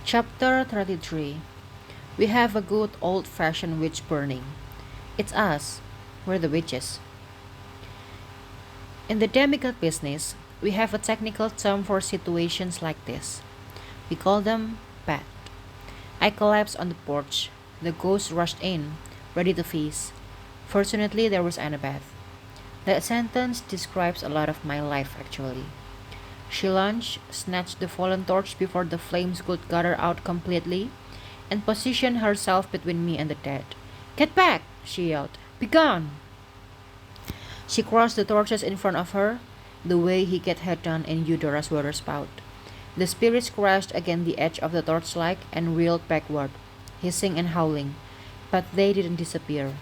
Chapter 33. We have a good old-fashioned witch burning. It's us. We're the witches. In the demigod business, we have a technical term for situations like this. We call them bat. I collapsed on the porch. The ghost rushed in, ready to feast. Fortunately, there was Annabeth. That sentence describes a lot of my life, actually. She lunged, snatched the fallen torch before the flames could gutter out completely, and positioned herself between me and the dead. Get back! She yelled. Begone! She crossed the torches in front of her, the way Hicket had done in Eudora's waterspout. The spirits crashed against the edge of the torchlight and reeled backward, hissing and howling, but they didn't disappear.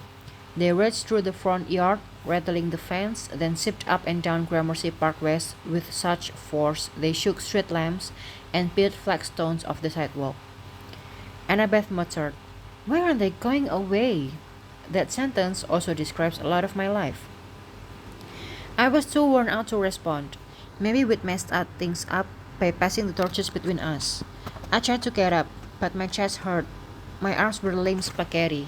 They raged through the front yard, rattling the fence, then zipped up and down Gramercy Park West with such force they shook street lamps and peeled flagstones off the sidewalk. Annabeth muttered, Why aren't they going away? That sentence also describes a lot of my life. I was too worn out to respond. Maybe we'd messed things up by passing the torches between us. I tried to get up, but my chest hurt. My arms were lame spaghetti.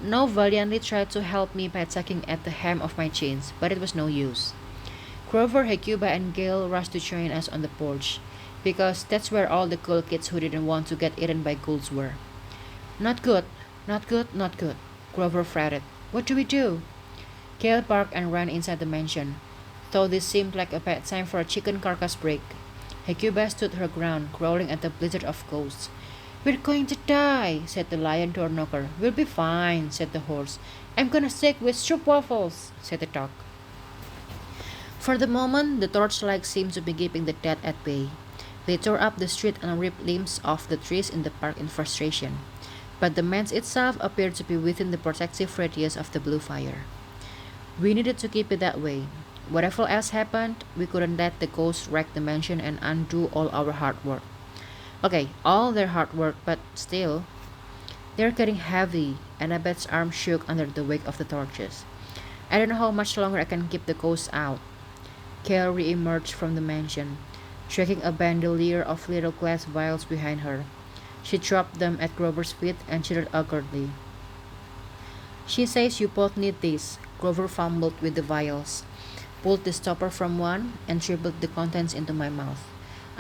No valiantly tried to help me by tugging at the hem of my jeans, but it was no use. Grover, Hecuba, and Gale rushed to join us on the porch, because that's where all the cool kids who didn't want to get eaten by ghouls were. Not good, not good, not good, Grover fretted. What do we do? Gale barked and ran inside the mansion, though this seemed like a bad time for a chicken carcass break. Hecuba stood her ground, growling at the blizzard of ghosts. We're going to die, said the lion door knocker. We'll be fine, said the horse. I'm gonna stick with soup waffles, said the dog. For the moment, the torchlight seemed to be keeping the dead at bay. They tore up the street and ripped limbs off the trees in the park in frustration. But the manse itself appeared to be within the protective radius of the blue fire. We needed to keep it that way. Whatever else happened, we couldn't let the ghosts wreck the mansion and undo all our hard work. Okay, all their hard work, but still. They're getting heavy. Annabeth's arm shook under the weight of the torches. I don't know how much longer I can keep the ghosts out. Kale re-emerged from the mansion, dragging a bandolier of little glass vials behind her. She dropped them at Grover's feet and chittered awkwardly. She says you both need this. Grover fumbled with the vials, pulled the stopper from one, and dribbled the contents into my mouth.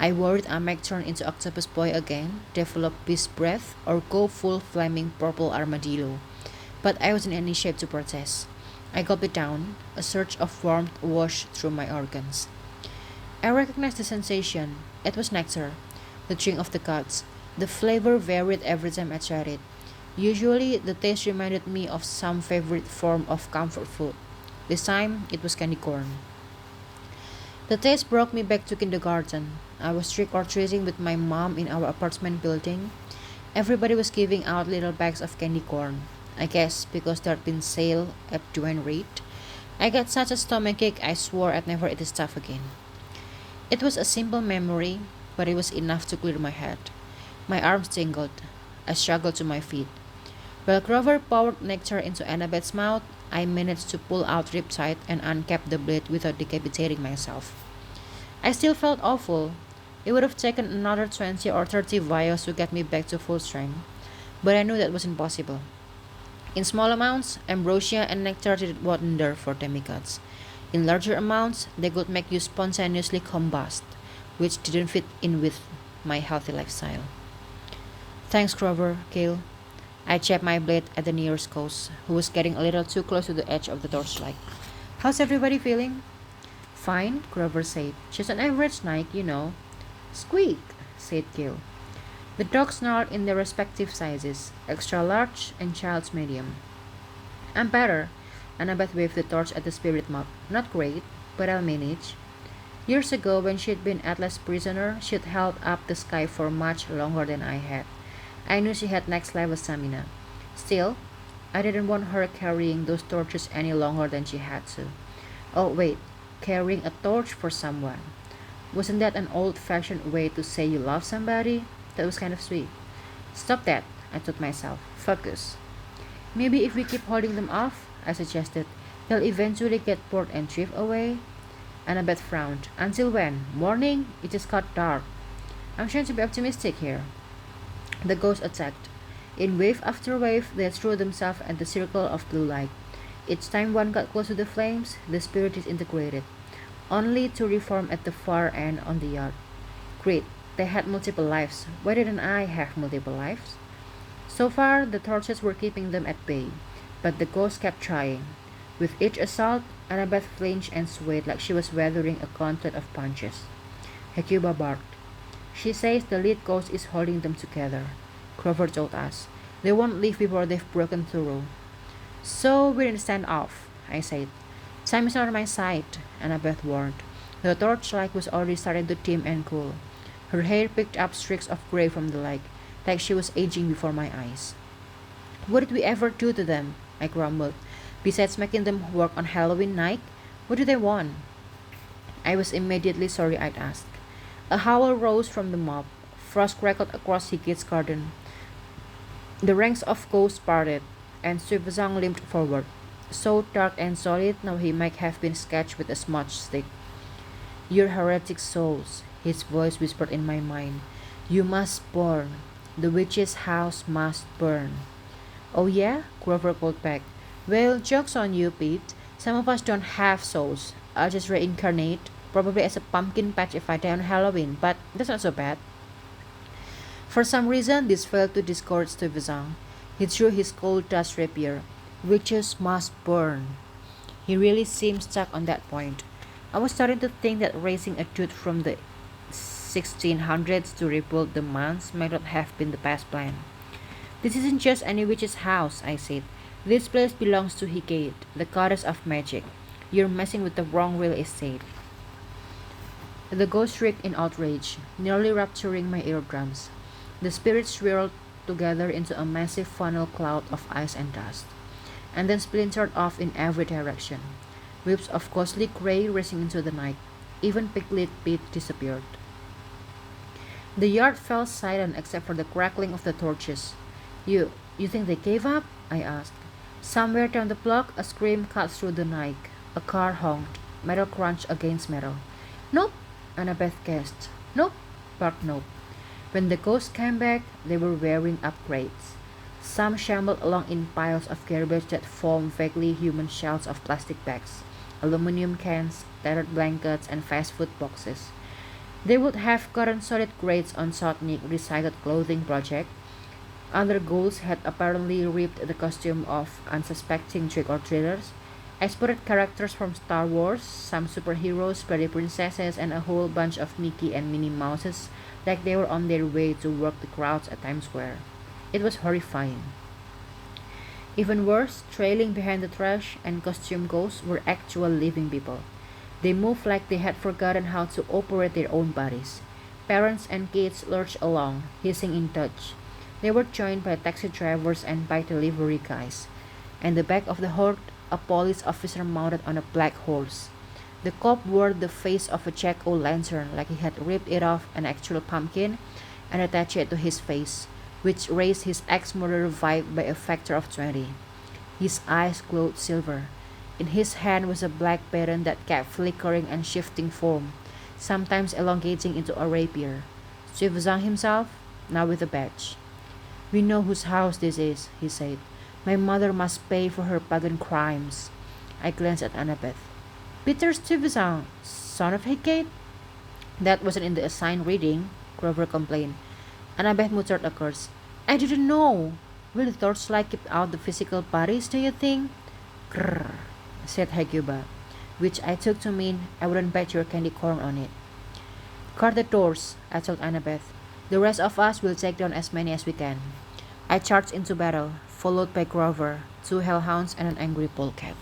I worried I might turn into Octopus Boy again, develop beast breath, or go full flaming purple armadillo. But I wasn't in any shape to protest. I gulped it down. A surge of warmth washed through my organs. I recognized the sensation. It was nectar, the drink of the gods. The flavor varied every time I tried it. Usually, the taste reminded me of some favorite form of comfort food. This time, it was candy corn. The taste brought me back to kindergarten. I was trick-or-treating with my mom in our apartment building. Everybody was giving out little bags of candy corn. I guess because there'd been sale at Duane Reade. I got such a stomachache I swore I'd never eat the stuff again. It was a simple memory, but it was enough to clear my head. My arms tingled. I struggled to my feet. While Grover poured nectar into Annabeth's mouth, I managed to pull out riptide and uncap the blade without decapitating myself. I still felt awful. It would have taken another 20 or 30 vials to get me back to full strength, but I knew that was impossible. In small amounts, ambrosia and nectar did wonder for demigods. In larger amounts, they could make you spontaneously combust, which didn't fit in with my healthy lifestyle. Thanks, Grover, Gale. I jabbed my blade at the nearest ghost, who was getting a little too close to the edge of the torchlight. How's everybody feeling? Fine, Grover said. Just an average night, you know. Squeak, said Gale. The dogs snarled in their respective sizes, extra large and child's medium. I'm better. Annabeth waved the torch at the spirit mob. Not great, but I'll manage. Years ago, when she'd been Atlas' prisoner, she'd held up the sky for much longer than I had. I knew she had next level stamina. Still, I didn't want her carrying those torches any longer than she had to. Oh wait, carrying a torch for someone. Wasn't that an old-fashioned way to say you love somebody? That was kind of sweet. Stop that, I told myself. Focus. Maybe if we keep holding them off, I suggested, they'll eventually get bored and drift away. Annabeth frowned. Until when? Morning? It just got dark. I'm trying to be optimistic here. The ghosts attacked. In wave after wave, they threw themselves at the circle of blue light. Each time one got close to the flames, the spirit disintegrated, only to reform at the far end on the yard. Great, they had multiple lives. Why didn't I have multiple lives? So far, the torches were keeping them at bay, but the ghost kept trying. With each assault, Annabeth flinched and swayed like she was weathering a gauntlet of punches. Hecuba barked. She says the lead ghost is holding them together. Grover told us. They won't leave before they've broken through. So we didn't stand off, I said. Time is not on my side, Annabeth warned. The torchlight was already starting to dim and cool. Her hair picked up streaks of gray from the lake, like she was aging before my eyes. What did we ever do to them? I grumbled. Besides making them work on Halloween night, what do they want? I was immediately sorry I'd asked. A howl rose from the mob. Frost crackled across Higgitt's garden. The ranks of ghosts parted, and Suivazang limped forward. So dark and solid, now he might have been sketched with a smudge stick. "You heretic souls," his voice whispered in my mind. "You must burn. The witch's house must burn." "Oh yeah?" Grover called back. "Well, joke's on you, Pete. Some of us don't have souls. I'll just reincarnate, probably as a pumpkin patch if I die on Halloween, but that's not so bad." For some reason, this failed to discourage Suivazang. He drew his cold dust rapier. "Witches must burn." He really seemed stuck on that point. I was starting to think that raising a dude from the 1600s to rebuild the manse might not have been the best plan. "This isn't just any witch's house," I said. "This place belongs to Hecate, the goddess of magic. You're messing with the wrong real estate." The ghost shrieked in outrage, nearly rupturing my eardrums. The spirits swirled together into a massive funnel cloud of ice and dust, and then splintered off in every direction. Whips of ghostly gray racing into the night. Even Piglet Pete disappeared. The yard fell silent except for the crackling of the torches. You think they gave up?" I asked. Somewhere down the block, a scream cut through the night. A car honked. Metal crunched against metal. "Nope," Annabeth gasped. "Nope," barked Nope. When the ghosts came back, they were wearing upgrades. Some shambled along in piles of garbage that formed vaguely human shells of plastic bags, aluminum cans, tattered blankets, and fast food boxes. They would have gotten solid grades on Sotnik recycled clothing project. Other ghouls had apparently ripped the costume of unsuspecting trick-or-treaters. I spotted characters from Star Wars, some superheroes, pretty princesses, and a whole bunch of Mickey and Minnie Mouses, like they were on their way to work the crowds at Times Square. It was horrifying. Even worse, trailing behind the trash and costume ghosts were actual living people. They moved like they had forgotten how to operate their own bodies. Parents and kids lurched along, hissing in Dutch. They were joined by taxi drivers and bike delivery guys. And the back of the horde, a police officer mounted on a black horse. The cop wore the face of a jack-o'-lantern like he had ripped it off an actual pumpkin and attached it to his face, which raised his ex-murderer vibe by a factor of 20. His eyes glowed silver. In his hand was a black baton that kept flickering and shifting form, sometimes elongating into a rapier. Suivazang himself, now with a badge. "We know whose house this is," he said. "My mother must pay for her pagan crimes." I glanced at Annabeth. "Peter Suivazang, son of Hecate?" "That wasn't in the assigned reading," Grover complained. Annabeth muttered a curse. "I didn't know. Will the torchlight keep out the physical bodies, do you think?" "Grrr," said Hecuba, which I took to mean I wouldn't bet your candy corn on it. "Guard the doors," I told Annabeth. "The rest of us will take down as many as we can." I charged into battle, followed by Grover, two hellhounds, and an angry polecat.